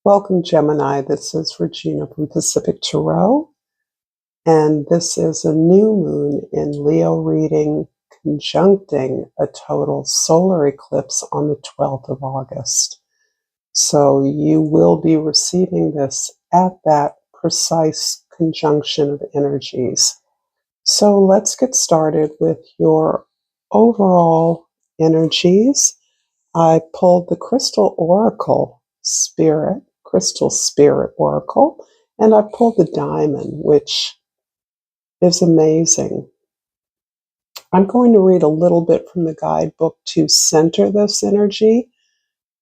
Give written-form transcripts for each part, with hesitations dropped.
Welcome, Gemini. This is Regina from Pacific Tarot, and this is a new moon in Leo reading conjuncting a total solar eclipse on the 12th of August. So you will be receiving this at that precise conjunction of energies. So let's get started with your overall energies. I pulled the Crystal Spirit Oracle, and I pulled the Diamond, which is amazing. I'm going to read a little bit from the guidebook to center this energy,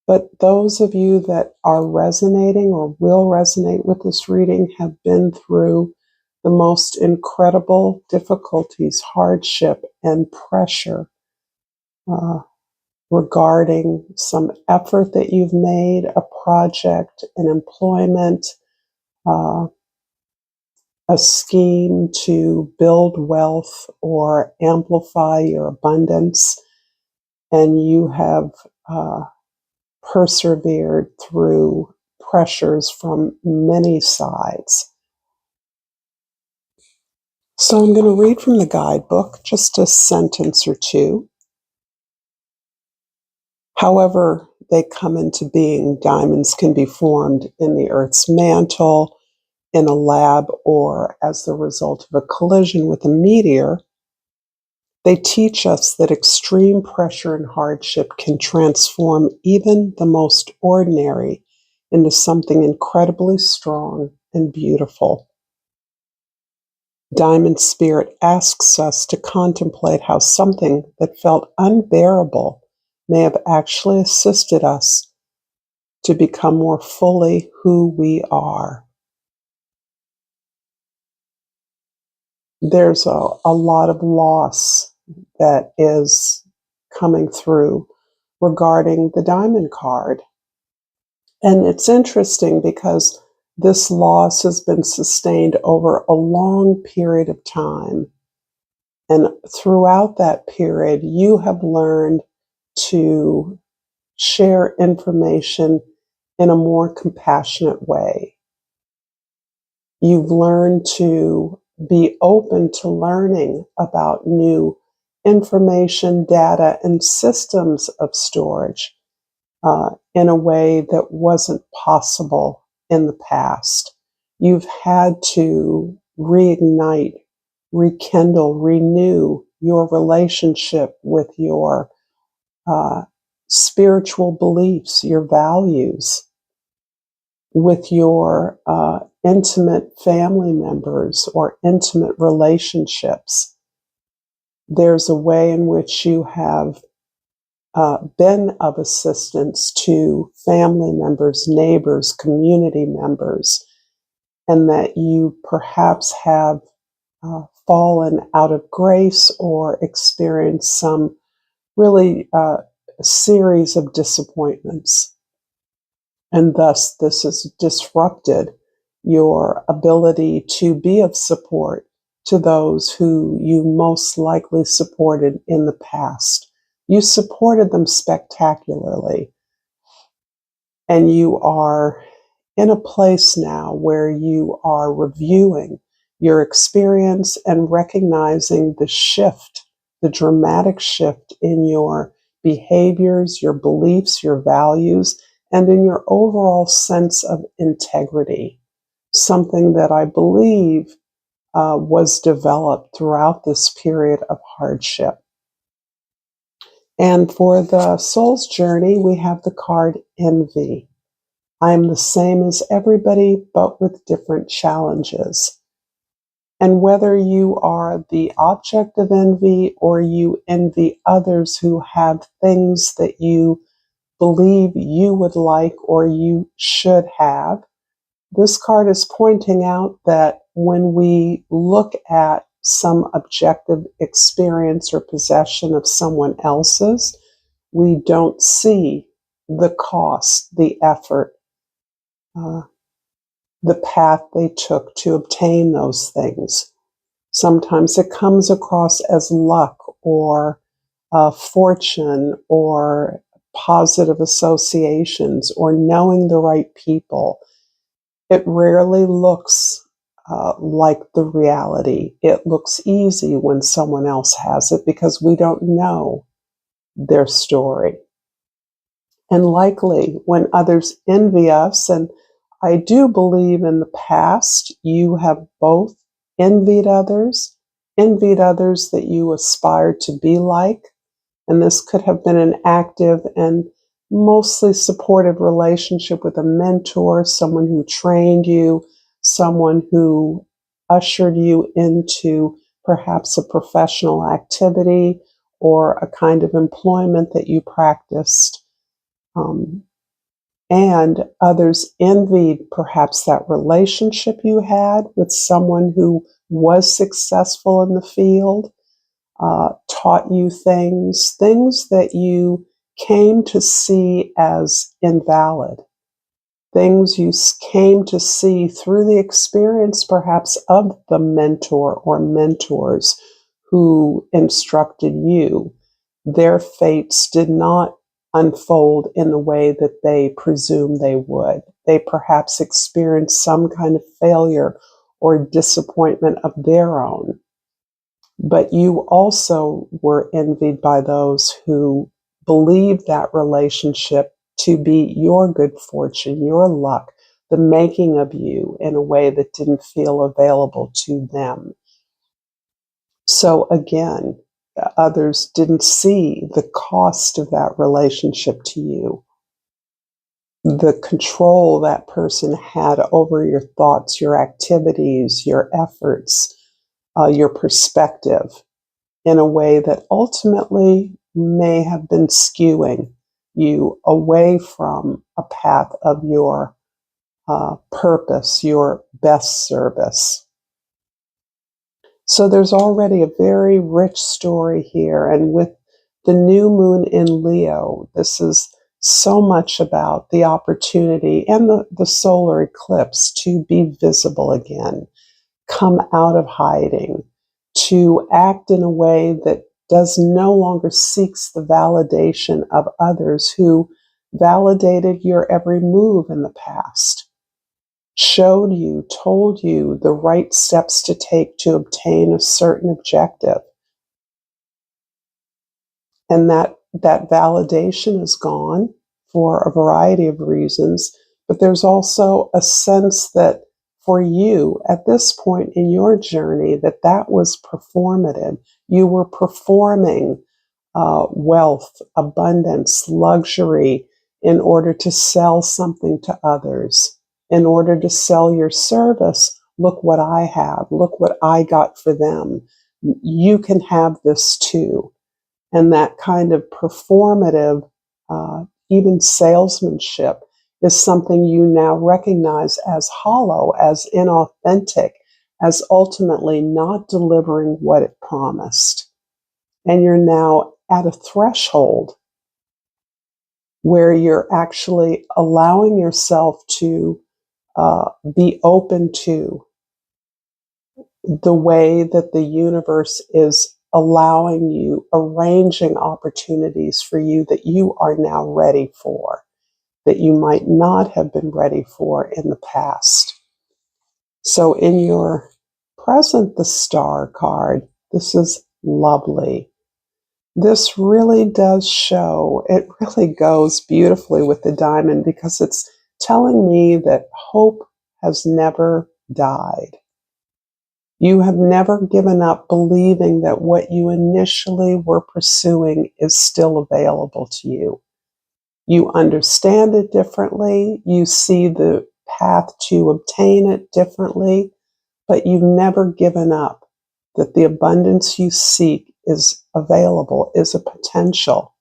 but those of you that are resonating or will resonate with this reading have been through the most incredible difficulties, hardship, and pressure regarding some effort that you've made, a project, an employment, a scheme to build wealth or amplify your abundance, and you have persevered through pressures from many sides. So I'm going to read from the guidebook, just a sentence or two. However they come into being, diamonds can be formed in the Earth's mantle, in a lab, or as the result of a collision with a meteor. They teach us that extreme pressure and hardship can transform even the most ordinary into something incredibly strong and beautiful. Diamond Spirit asks us to contemplate how something that felt unbearable may have actually assisted us to become more fully who we are. There's a lot of loss that is coming through regarding the Diamond card. And it's interesting because this loss has been sustained over a long period of time. And throughout that period, you have learned to share information in a more compassionate way. You've learned to be open to learning about new information, data, and systems of storage in a way that wasn't possible in the past. You've had to reignite, rekindle, renew your relationship with your spiritual beliefs, your values, with your intimate family members or intimate relationships. There's a way in which you have been of assistance to family members, neighbors, community members, and that you perhaps have fallen out of grace or experienced some really series of disappointments. And thus, this has disrupted your ability to be of support to those who you most likely supported in the past. You supported them spectacularly. And you are in a place now where you are reviewing your experience and recognizing the shift, the dramatic shift in your behaviors, your beliefs, your values, and in your overall sense of integrity, something that I believe was developed throughout this period of hardship. And for the soul's journey, we have the card Envy. I am the same as everybody, but with different challenges. And whether you are the object of envy or you envy others who have things that you believe you would like or you should have, this card is pointing out that when we look at some objective experience or possession of someone else's, we don't see the cost, the effort, the path they took to obtain those things. Sometimes it comes across as luck or fortune or positive associations or knowing the right people, it rarely looks like the reality. It looks easy when someone else has it because we don't know their story. And likely when others envy us, and I do believe in the past you have both envied others that you aspired to be like, and this could have been an active and mostly supportive relationship with a mentor, someone who trained you, someone who ushered you into perhaps a professional activity or a kind of employment that you practiced. And others envied perhaps that relationship you had with someone who was successful in the field, taught you things that you came to see as invalid, things you came to see through the experience perhaps of the mentor or mentors who instructed you. Their fates did not unfold in the way that they presumed they would. They perhaps experienced some kind of failure or disappointment of their own. But you also were envied by those who believed that relationship to be your good fortune, your luck, the making of you in a way that didn't feel available to them. So again, others didn't see the cost of that relationship to you, the control that person had over your thoughts, your activities, your efforts, your perspective, in a way that ultimately may have been skewing you away from a path of your purpose, your best service. So there's already a very rich story here. And with the new moon in Leo, this is so much about the opportunity and the solar eclipse to be visible again, come out of hiding, to act in a way that does no longer seeks the validation of others who validated your every move in the past, showed you, told you the right steps to take to obtain a certain objective. And that validation is gone for a variety of reasons, but there's also a sense that for you at this point in your journey that was performative. You were performing wealth, abundance, luxury in order to sell something to others, in order to sell your service. Look what I have. Look what I got for them. You can have this too. And that kind of performative, even salesmanship, is something you now recognize as hollow, as inauthentic, as ultimately not delivering what it promised. And you're now at a threshold where you're actually allowing yourself to be open to the way that the universe is allowing you, arranging opportunities for you that you are now ready for, that you might not have been ready for in the past. So in your present, the Star card, this is lovely. This really does show, it really goes beautifully with the diamond because it's telling me that hope has never died. You have never given up believing that what you initially were pursuing is still available to you. You understand it differently. You see the path to obtain it differently, but you've never given up that the abundance you seek is available, is a potential.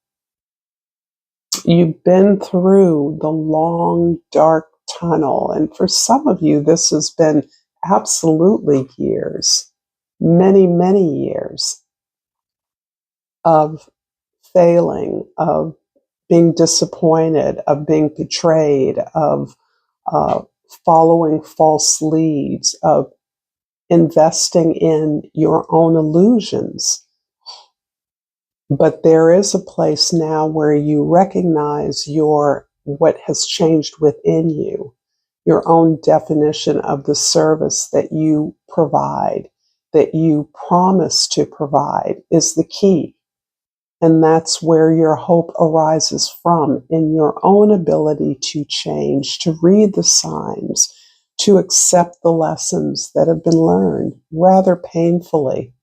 You've been through the long, dark tunnel, and for some of you, this has been absolutely years, many, many years of failing, of being disappointed, of being betrayed, of following false leads, of investing in your own illusions. But there is a place now where you recognize what has changed within you, your own definition of the service that you provide, that you promise to provide, is the key. And that's where your hope arises from, in your own ability to change, to read the signs, to accept the lessons that have been learned rather painfully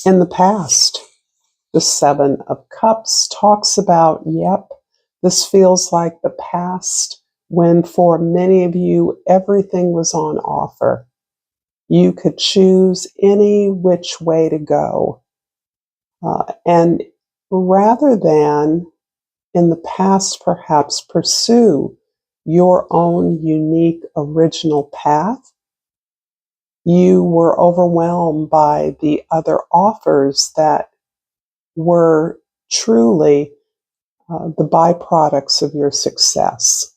in the past. The Seven of Cups talks about, yep, this feels like the past when for many of you, everything was on offer. You could choose any which way to go. And rather than in the past perhaps pursue your own unique original path, you were overwhelmed by the other offers that were truly the byproducts of your success.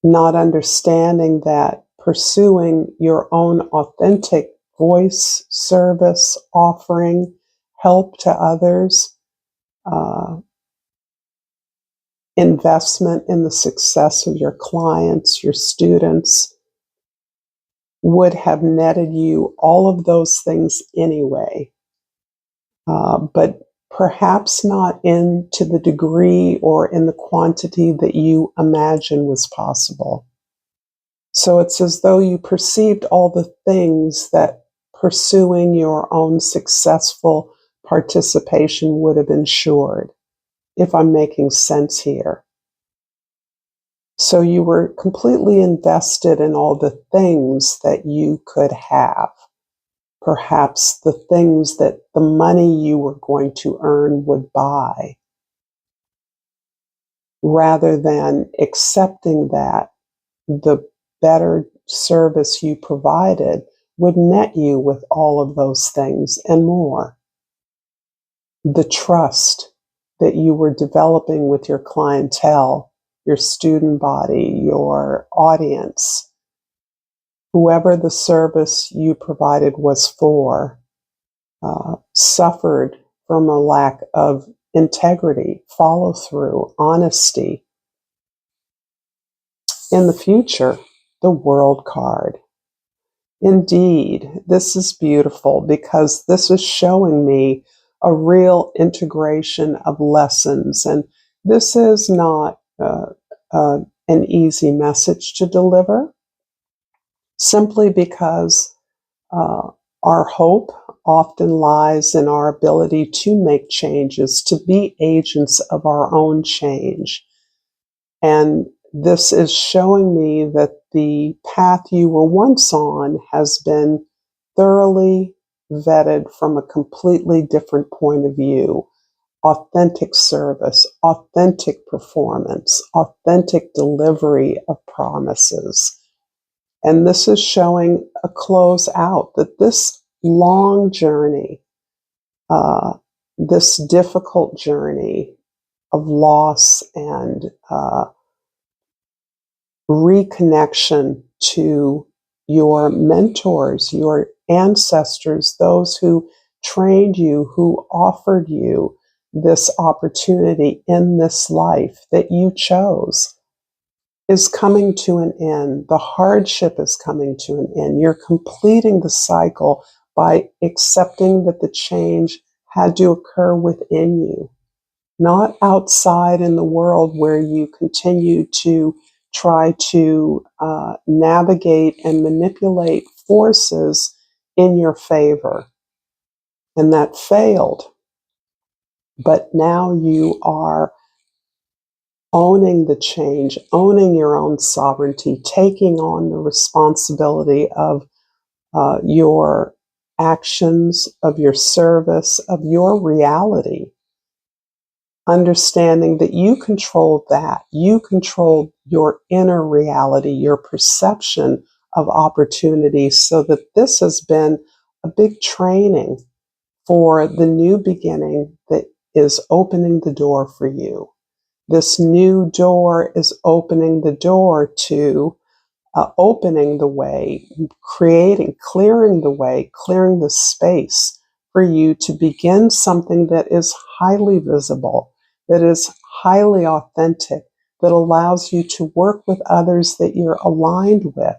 Not understanding that pursuing your own authentic voice, service, offering, help to others, investment in the success of your clients, your students, would have netted you all of those things anyway. But perhaps not to the degree or in the quantity that you imagine was possible. So it's as though you perceived all the things that pursuing your own successful participation would have ensured, if I'm making sense here. So you were completely invested in all the things that you could have. Perhaps the things that the money you were going to earn would buy, rather than accepting that the better service you provided would net you with all of those things and more. The trust that you were developing with your clientele, your student body, your audience, whoever the service you provided was for, suffered from a lack of integrity, follow through, honesty. In the future, the World card. Indeed, this is beautiful because this is showing me a real integration of lessons. And this is not an easy message to deliver, simply because our hope often lies in our ability to make changes, to be agents of our own change. And this is showing me that the path you were once on has been thoroughly vetted from a completely different point of view. Authentic service, authentic performance, authentic delivery of promises. And this is showing a close out, that this long journey, this difficult journey of loss and reconnection to your mentors, your ancestors, those who trained you, who offered you this opportunity in this life that you chose, is coming to an end. The hardship is coming to an end. You're completing the cycle by accepting that the change had to occur within you, not outside in the world where you continue to try to navigate and manipulate forces in your favor. And that failed. But now you are owning the change, owning your own sovereignty, taking on the responsibility of your actions, of your service, of your reality. Understanding that you control that. You control your inner reality, your perception of opportunity, so that this has been a big training for the new beginning that is opening the door for you. This new door is opening the door to opening the way, clearing the way, clearing the space for you to begin something that is highly visible, that is highly authentic, that allows you to work with others that you're aligned with,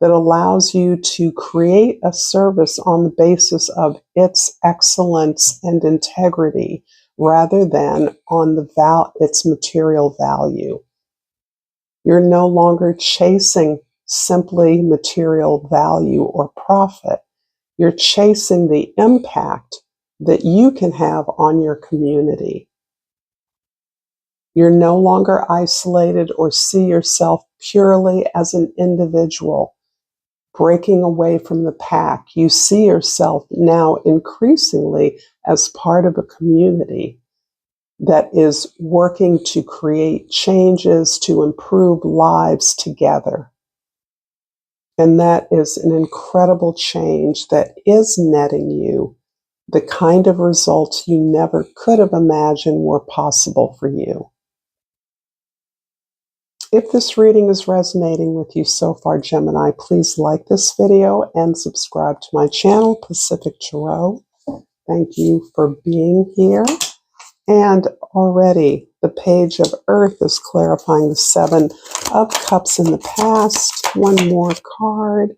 that allows you to create a service on the basis of its excellence and integrity rather than on its material value. You're no longer chasing simply material value or profit. You're chasing the impact that you can have on your community. You're no longer isolated or see yourself purely as an individual, breaking away from the pack. You see yourself now increasingly as part of a community that is working to create changes to improve lives together. And that is an incredible change that is netting you the kind of results you never could have imagined were possible for you. If this reading is resonating with you so far, Gemini, please like this video and subscribe to my channel, Pacific Tarot. Thank you for being here. And already the page of Earth is clarifying the Seven of Cups in the past. One more card.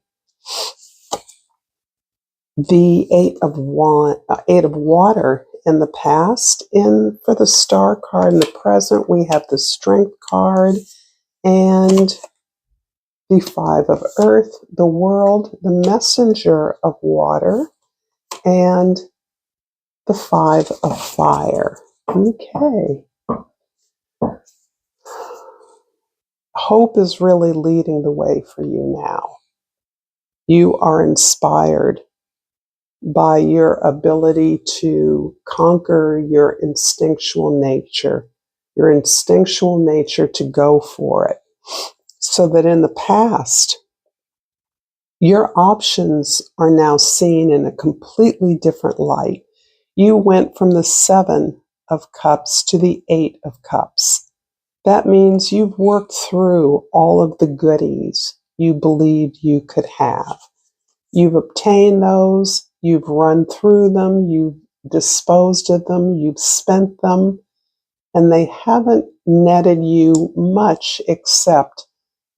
The Eight of Water in the past. And for the Star card in the present, we have the Strength card and the Five of Earth, the World, the Messenger of Water, and the Five of Fire. Okay. Hope is really leading the way for you now. You are inspired by your ability to conquer your instinctual nature to go for it. So that in the past, your options are now seen in a completely different light. You went from the Seven of Cups to the Eight of Cups. That means you've worked through all of the goodies you believed you could have. You've obtained those, you've run through them, you've disposed of them, you've spent them, and they haven't netted you much except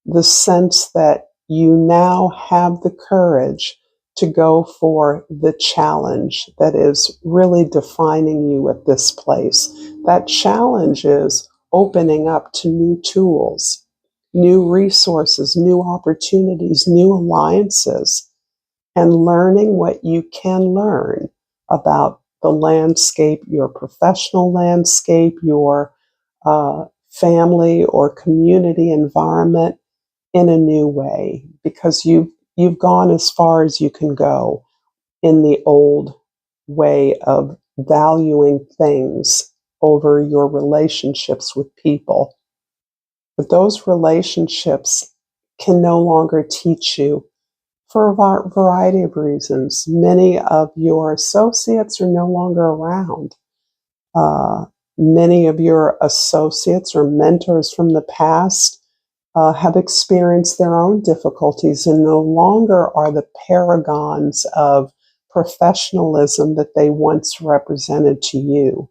the sense that you now have the courage to go for the challenge that is really defining you at this place. That challenge is opening up to new tools, new resources, new opportunities, new alliances, and learning what you can learn about the landscape, your professional landscape, your family or community environment in a new way, because you've gone as far as you can go in the old way of valuing things over your relationships with people. But those relationships can no longer teach you for a variety of reasons. Many of your associates are no longer around. Many of your associates or mentors from the past have experienced their own difficulties and no longer are the paragons of professionalism that they once represented to you.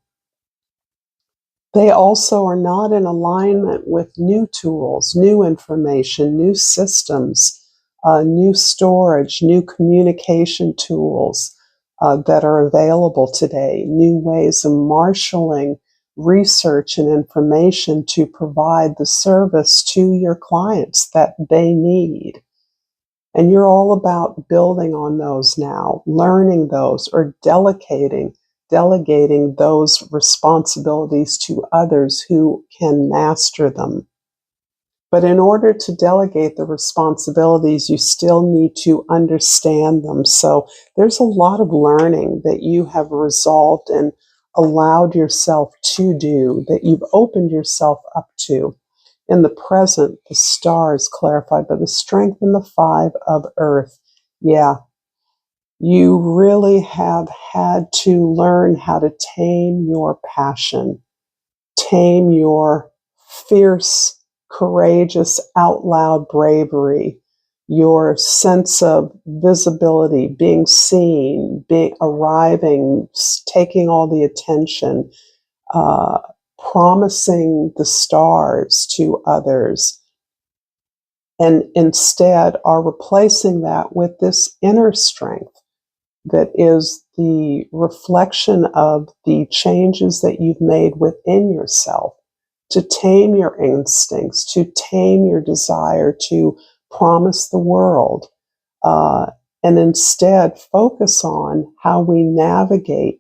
They also are not in alignment with new tools, new information, new systems, new storage, new communication tools that are available today, new ways of marshaling research and information to provide the service to your clients that they need. And you're all about building on those now, learning those, or delegating those responsibilities to others who can master them. But in order to delegate the responsibilities, you still need to understand them. So there's a lot of learning that you have resolved and allowed yourself to do, that you've opened yourself up to. In the present, the stars clarified by the Strength and the Five of Earth. Yeah, you really have had to learn how to tame your passion, tame your fierce, courageous, out loud bravery, your sense of visibility, being seen, arriving, taking all the attention, promising the stars to others, and instead are replacing that with this inner strength that is the reflection of the changes that you've made within yourself to tame your instincts, to tame your desire to promise the world, and instead focus on how we navigate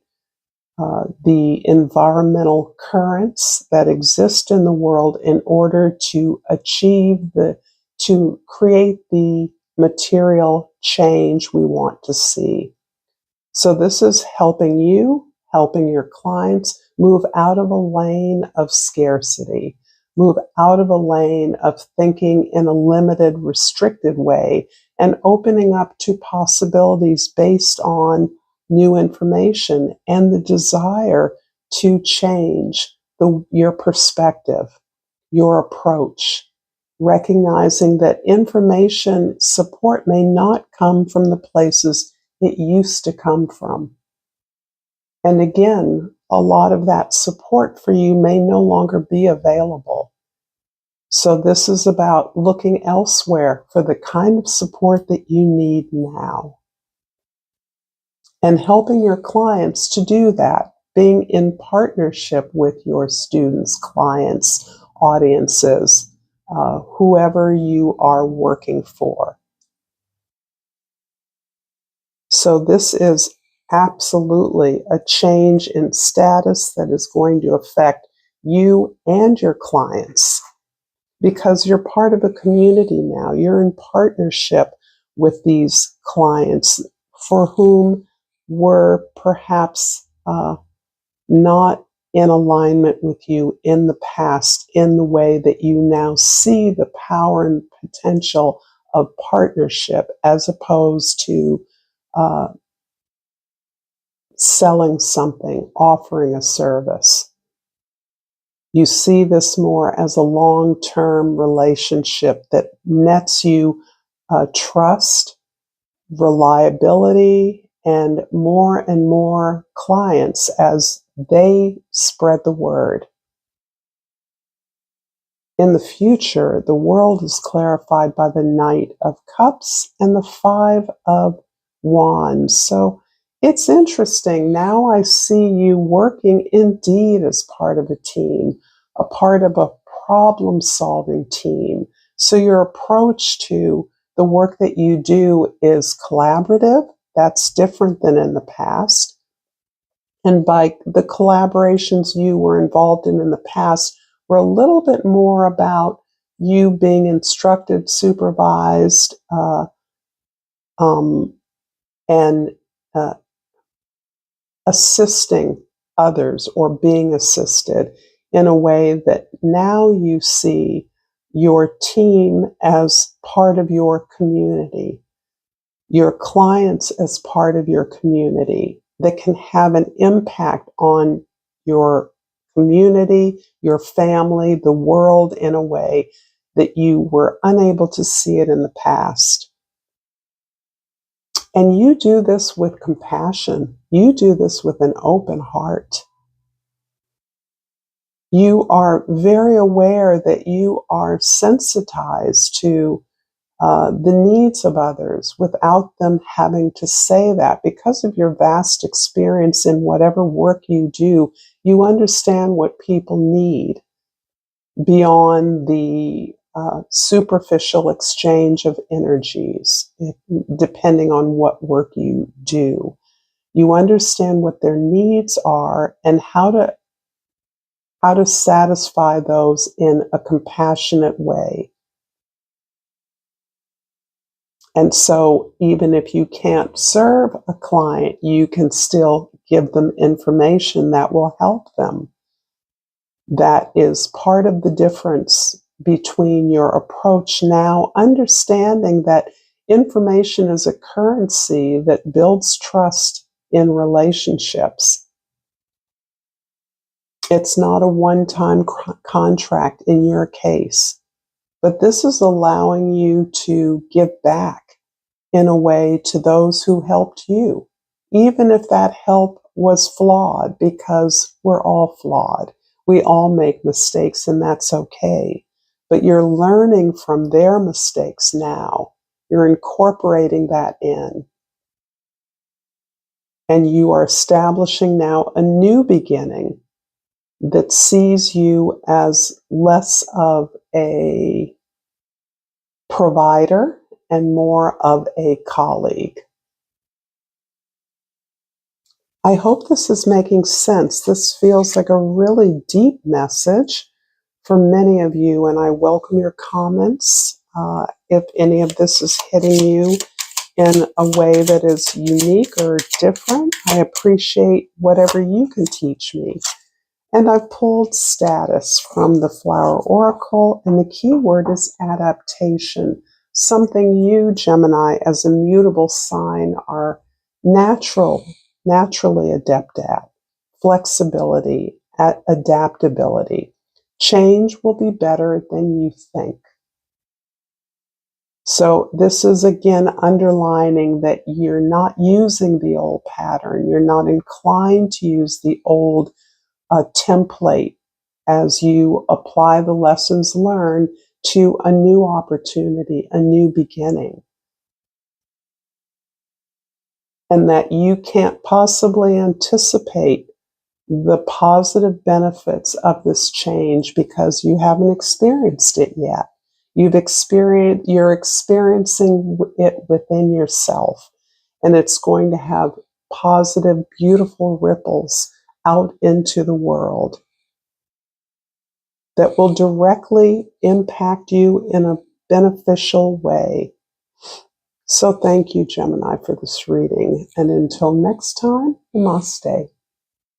the environmental currents that exist in the world in order to to create the material change we want to see. So this is helping you, helping your clients move out of a lane of scarcity, move out of a lane of thinking in a limited, restricted way, and opening up to possibilities based on new information and the desire to change your perspective, your approach, recognizing that information support may not come from the places it used to come from. And again, a lot of that support for you may no longer be available. So this is about looking elsewhere for the kind of support that you need now. And helping your clients to do that, being in partnership with your students, clients, audiences, whoever you are working for. So this is absolutely a change in status that is going to affect you and your clients because you're part of a community now. You're in partnership with these clients for whom were perhaps not in alignment with you in the past in the way that you now see the power and potential of partnership as opposed to selling something, offering a service. You see this more as a long-term relationship that nets you trust, reliability, and more clients as they spread the word. In the future, the world is clarified by the Knight of Cups and the Five of Wands. So it's interesting. Now I see you working indeed as part of a team, a part of a problem-solving team. So your approach to the work that you do is collaborative. That's different than in the past. And by the collaborations you were involved in the past, were a little bit more about you being instructed, supervised, and assisting others or being assisted in a way that now you see your team as part of your community, your clients as part of your community that can have an impact on your community, your family, the world in a way that you were unable to see it in the past. And you do this with compassion. You do this with an open heart. You are very aware that you are sensitized to the needs of others without them having to say that. Because of your vast experience in whatever work you do, you understand what people need beyond the superficial exchange of energies, depending on what work you do. You understand what their needs are and how to satisfy those in a compassionate way. And so even if you can't serve a client, you can still give them information that will help them. That is part of the difference between your approach now, understanding that information is a currency that builds trust in relationships. It's not a one-time contract in your case, but this is allowing you to give back in a way to those who helped you, even if that help was flawed, because we're all flawed. We all make mistakes, and that's okay. But you're learning from their mistakes now. You're incorporating that in. And you are establishing now a new beginning that sees you as less of a provider and more of a colleague. I hope this is making sense. This feels like a really deep message for many of you, and I welcome your comments. If any of this is hitting you in a way that is unique or different, I appreciate whatever you can teach me. And I've pulled status from the Flower Oracle, and the key word is adaptation. Something you, Gemini, as a mutable sign are naturally adept at. Flexibility, adaptability. Change will be better than you think. So this is again underlining that you're not using the old pattern. You're not inclined to use the old template as you apply the lessons learned to a new opportunity, a new beginning. And that you can't possibly anticipate the positive benefits of this change because you haven't experienced it yet. You're experiencing it within yourself, and it's going to have positive, beautiful ripples out into the world that will directly impact you in a beneficial way. So thank you, Gemini, for this reading. And until next time, namaste.